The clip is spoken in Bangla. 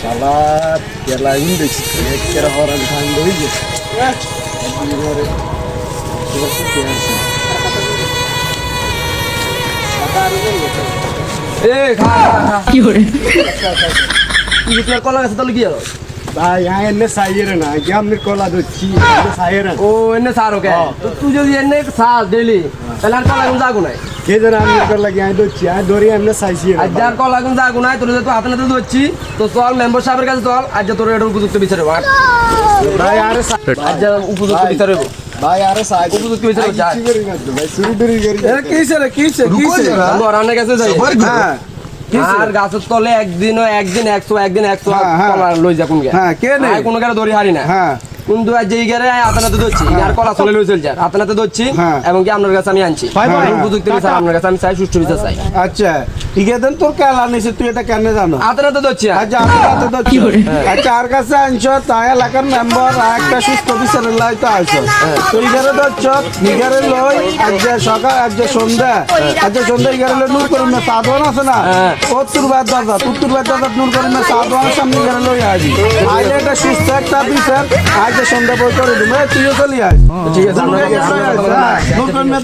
Salat, biar lain deh. Kira orang tangguh aja. কি করে কলা গাছে তাহলে কি হলো? ভাই এনে সাইয়ের না কি আপনি কলা দিচ্ছি সাইয়ের ও এনে সার ওকে তুই যদি এনে সার ডেলি তাহলে আর কলা গুণ যাগু নাই কে যেন আমি কলা কি আই দিচ্ছি আই ধরি এমনি সাইছি আজ আর কলা গুণ যাগু নাই তোর তো হাতে নাতে ধরছি তো চল মেম্বার সাহেবের কাছে চল আজ তোর এটা উপযুক্ত বিচারে ভাই আরে আজ উপযুক্ত বিচারে ভাই আরে সাই উপযুক্ত বিচারে যা ভাই চুরি টুরি করি কিসে রান্নার কাছে যাই হ্যাঁ আর গাছের তলে একদিন 100 কলা লই যা কোন গে হ্যাঁ কে নেই কোনো গারে দড়ি হারি না হ্যাঁ কিন্তু আজ যেই গারে হাতে ধরছি আর কলা চলে লই চল যা হাতে ধরছি হ্যাঁ। এবং কি আপনার কাছে আমি আনছি ভাই, ভাই। উপযুক্ত বিচার আপনার কাছে আমি চাই সুষ্ঠু বিচার চাই আচ্ছা ঠিক আছে তোর কেলা নিছে তুই এটা কেন জানো হাতে ধরছি আচ্ছা আমি রাতে তো কি আচ্ছা আর কাছে আনছো তাই এলাকার মেম্বার একটা সুস্থ বিচারের লাই তো আইছো তুই ঘরে দচ্ছ নিগারে লই আজ সকাল আজ সন্ধ্যা আজ সন্ধ্যা ইগারে লই নূর করিম না সাধন আছে না উত্তর বাদ নূর করিম না সাধনের সামনে ঘরে লই আইবি আইলে একটা সুস্থ একটা বিচার আজ সন্ধ্যা বই করে দিবে তুইও চলি আয় ঠিক আছে নূর করিম না